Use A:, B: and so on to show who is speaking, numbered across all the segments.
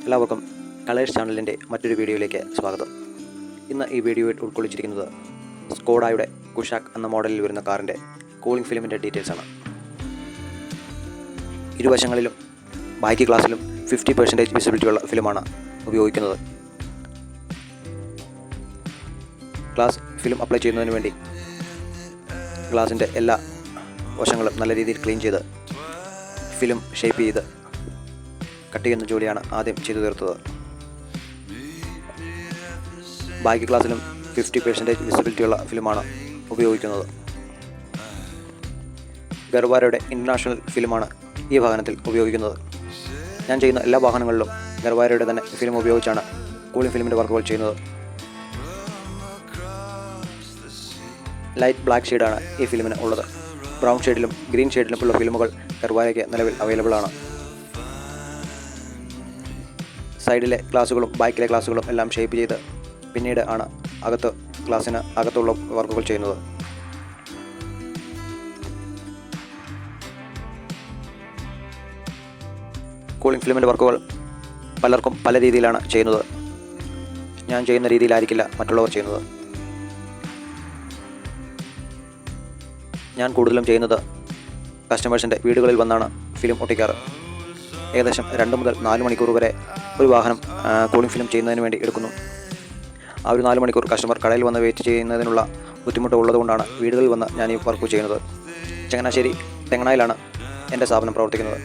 A: എല്ലാവർക്കും കളേഴ്സ് ചാനലിൻ്റെ മറ്റൊരു വീഡിയോയിലേക്ക് സ്വാഗതം. ഇന്ന് ഈ വീഡിയോയിൽ ഉൾക്കൊള്ളിച്ചിരിക്കുന്നത് സ്കോഡയുടെ കുഷാക്ക് എന്ന മോഡലിൽ വരുന്ന കാറിൻ്റെ കൂളിംഗ് ഫിലിമിൻ്റെ ഡീറ്റെയിൽസാണ്. ഇരുവശങ്ങളിലും ബാക്കി ഗ്ലാസ്സിലും 50% വിസിബിലിറ്റിയുള്ള ഫിലിമാണ് ഉപയോഗിക്കുന്നത്. ഗ്ലാസ് ഫിലിം അപ്ലൈ ചെയ്യുന്നതിന് വേണ്ടി ഗ്ലാസിൻ്റെ എല്ലാ വശങ്ങളും നല്ല രീതിയിൽ ക്ലീൻ ചെയ്ത് ഫിലിം ഷേപ്പ് ചെയ്ത് കട്ട് ചെയ്യുന്ന ജോലിയാണ് ആദ്യം ചെയ്തു തീർത്തത്. ബാക്കി ഗ്ലാസ്സിലും 50% വിസിബിലിറ്റിയുള്ള ഫിലിമാണ് ഉപയോഗിക്കുന്നത്. ഗർവാരയുടെ ഇൻ്റർനാഷണൽ ഫിലിമാണ് ഈ വാഹനത്തിൽ ഉപയോഗിക്കുന്നത്. ഞാൻ ചെയ്യുന്ന എല്ലാ വാഹനങ്ങളിലും ഗർവാരയുടെ തന്നെ ഫിലിം ഉപയോഗിച്ചാണ് കൂളിംഗ് ഫിലിമിൻ്റെ വർക്കുകൾ ചെയ്യുന്നത്. ലൈറ്റ് ബ്ലാക്ക് ഷെയ്ഡാണ് ഈ ഫിലിമിന് ഉള്ളത്. ബ്രൗൺ ഷെയ്ഡിലും ഗ്രീൻ ഷെയ്ഡിലും ഉള്ള ഫിലിമുകൾ ഗർവാരയ്ക്ക് നിലവിൽ അവൈലബിൾ ആണ്. സൈഡിലെ ഗ്ലാസുകളും ബാക്കിലെ ഗ്ലാസുകളും എല്ലാം ഷേപ്പ് ചെയ്ത് പിന്നീട് ആണ് ഗ്ലാസ്സിന് അകത്തുള്ള വർക്കുകൾ ചെയ്യുന്നത്. കൂളിംഗ് ഫിലിമിൻ്റെ വർക്കുകൾ പലർക്കും പല രീതിയിലാണ് ചെയ്യുന്നത്. ഞാൻ ചെയ്യുന്ന രീതിയിലായിരിക്കില്ല മറ്റുള്ളവർ ചെയ്യുന്നത്. ഞാൻ കൂടുതലും ചെയ്യുന്നത് കസ്റ്റമേഴ്സിൻ്റെ വീടുകളിൽ വന്നാണ് ഫിലിം ഒട്ടിക്കാറ്. ഏകദേശം 2 മുതൽ 4 മണിക്കൂർ വരെ ഒരു വാഹനം കൂളിംഗ് ഫിലിം ചെയ്യുന്നതിന് വേണ്ടി എടുക്കുന്നു. ആ ഒരു 4 മണിക്കൂർ കസ്റ്റമർ കടയിൽ വന്ന് വെയിറ്റ് ചെയ്യുന്നതിനുള്ള ബുദ്ധിമുട്ട് ഉള്ളതുകൊണ്ടാണ് വീടുകളിൽ വന്ന് ഞാൻ ഈ വർക്ക് ചെയ്യുന്നത്. ചങ്ങനാശ്ശേരി തെങ്ങണായിലാണ് എൻ്റെ സ്ഥാപനം പ്രവർത്തിക്കുന്നത്.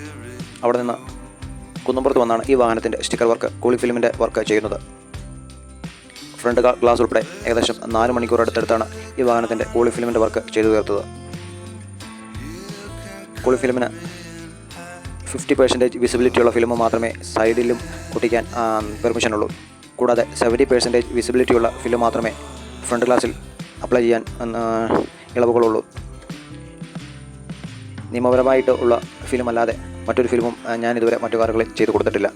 A: അവിടെ നിന്ന് കുന്നമ്പുറത്ത് വന്നാണ് ഈ വാഹനത്തിൻ്റെ സ്റ്റിക്കർ വർക്ക് കൂളിംഗ് ഫിലിമിൻ്റെ വർക്ക് ചെയ്യുന്നത്. ഫ്രണ്ട് ഗ്ലാസ് ഉൾപ്പെടെ ഏകദേശം 4 മണിക്കൂർ അടുത്താണ് ഈ വാഹനത്തിൻ്റെ കൂളിംഗ് ഫിലിമിൻ്റെ വർക്ക് ചെയ്തു തീർത്തത്. കൂളിംഗ് ഫിലിമിന് 50% വിസിബിലിറ്റിയുള്ള ഫിലിം മാത്രമേ സൈഡിലും ഒട്ടിക്കാൻ പെർമിഷൻ ഉള്ളൂ. കൂടാതെ 70% വിസിബിലിറ്റിയുള്ള ഫിലിം മാത്രമേ ഫ്രണ്ട് ഗ്ലാസ്സിൽ അപ്ലൈ ചെയ്യാൻ ഇളവുകളുള്ളൂ. നിയമപരമായിട്ട് ഉള്ള ഫിലിം അല്ലാതെ മറ്റൊരു ഫിലിമും ഞാൻ ഇതുവരെ മറ്റു കാറുകളിൽ ചെയ്തു കൊടുത്തിട്ടില്ല.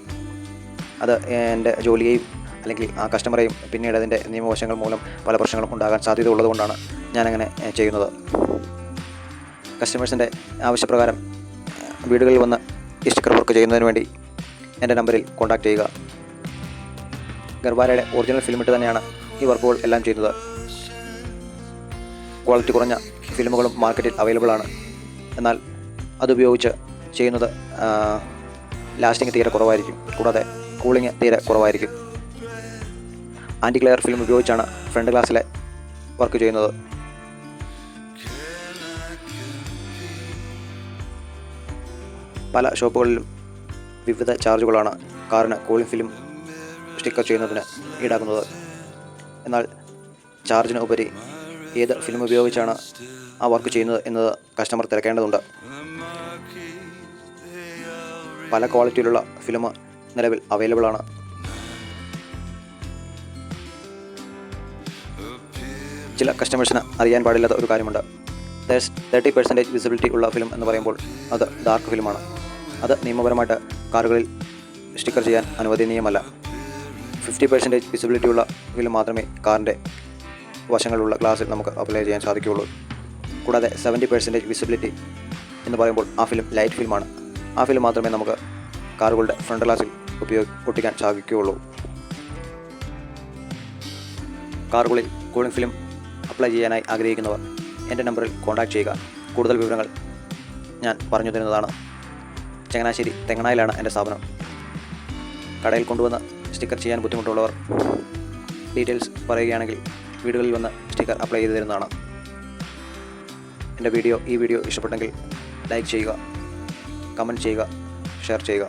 A: അത് എൻ്റെ ജോലിയെയും അല്ലെങ്കിൽ ആ കസ്റ്റമറെയും പിന്നീട് അതിൻ്റെ നിയമവശങ്ങൾ മൂലം പല പ്രശ്നങ്ങളും ഉണ്ടാകാൻ സാധ്യത ഉള്ളതുകൊണ്ടാണ് ഞാനങ്ങനെ ചെയ്യുന്നത്. കസ്റ്റമേഴ്സിൻ്റെ ആവശ്യപ്രകാരം വീടുകളിൽ വന്ന് ഈ സ്റ്റിക്കർ വർക്ക് ചെയ്യുന്നതിന് വേണ്ടി എൻ്റെ നമ്പറിൽ കോൺടാക്റ്റ് ചെയ്യുക. ഗർവാരയുടെ ഒറിജിനൽ ഫിലിമിട്ട് തന്നെയാണ് ഈ വർക്കുകൾ എല്ലാം ചെയ്യുന്നത്. ക്വാളിറ്റി കുറഞ്ഞ ഫിലിമുകളും മാർക്കറ്റിൽ അവൈലബിൾ ആണ്. എന്നാൽ അതുപയോഗിച്ച് ചെയ്യുന്നത് ലാസ്റ്റിംഗ് തീരെ കുറവായിരിക്കും. കൂടാതെ കൂളിംഗ് തീരെ കുറവായിരിക്കും. ആൻറ്റി ഗ്ലെയർ ഫിലിം ഉപയോഗിച്ചാണ് ഫ്രണ്ട് ഗ്ലാസ്സിലെ വർക്ക് ചെയ്യുന്നത്. പല ഷോപ്പുകളിലും വിവിധ ചാർജുകളാണ് കാറിന് കൂളിംഗ് ഫിലിം സ്റ്റിക്കർ ചെയ്യുന്നതിന് ഈടാക്കുന്നത്. എന്നാൽ ചാർജിന് ഉപരി ഏത് ഫിലിം ഉപയോഗിച്ചാണ് ആ വർക്ക് ചെയ്യുന്നത് എന്നത് കസ്റ്റമർ തിരക്കേണ്ടതുണ്ട്. പല ക്വാളിറ്റിയിലുള്ള ഫിലിം നിലവിൽ അവൈലബിൾ ആണ്. ചില കസ്റ്റമേഴ്സിന് അറിയാൻ പാടില്ലാത്ത ഒരു കാര്യമുണ്ട്. 30% വിസിബിലിറ്റി ഉള്ള ഫിലിം എന്ന് പറയുമ്പോൾ അത് ഡാർക്ക് ഫിലിമാണ്. അത് നിയമപരമായിട്ട് കാറുകളിൽ സ്റ്റിക്കർ ചെയ്യാൻ അനുവദനീയമല്ല. 50% വിസിബിലിറ്റി ഉള്ള ഫിലിം മാത്രമേ കാറിൻ്റെ വശങ്ങളിലുള്ള ഗ്ലാസ്സിൽ നമുക്ക് അപ്ലൈ ചെയ്യാൻ സാധിക്കുകയുള്ളൂ. കൂടാതെ 70% വിസിബിലിറ്റി എന്ന് പറയുമ്പോൾ ആ ഫിലിം ലൈറ്റ് ഫിലിമാണ്. ആ ഫിലിം മാത്രമേ നമുക്ക് കാറുകളുടെ ഫ്രണ്ട് ഗ്ലാസ്സിൽ ഒട്ടിക്കാൻ സാധിക്കുകയുള്ളൂ. കാറുകളിൽ കൂളിംഗ് ഫിലിം അപ്ലൈ ചെയ്യാനായി ആഗ്രഹിക്കുന്നവർ എൻ്റെ നമ്പറിൽ കോൺടാക്റ്റ് ചെയ്യുക. കൂടുതൽ വിവരങ്ങൾ ഞാൻ പറഞ്ഞു തരുന്നതാണ്. ചങ്ങനാശ്ശേരി തെങ്ങണായിലാണ് എൻ്റെ സ്ഥാപനം. കടയിൽ കൊണ്ടുവന്ന് സ്റ്റിക്കർ ചെയ്യാൻ ബുദ്ധിമുട്ടുള്ളവർ ഡീറ്റെയിൽസ് പറയുകയാണെങ്കിൽ വീടുകളിൽ വന്ന് സ്റ്റിക്കർ അപ്ലൈ ചെയ്ത് തരുന്നതാണ്. ഈ വീഡിയോ ഇഷ്ടപ്പെട്ടെങ്കിൽ ലൈക്ക് ചെയ്യുക, കമൻറ്റ് ചെയ്യുക, ഷെയർ ചെയ്യുക.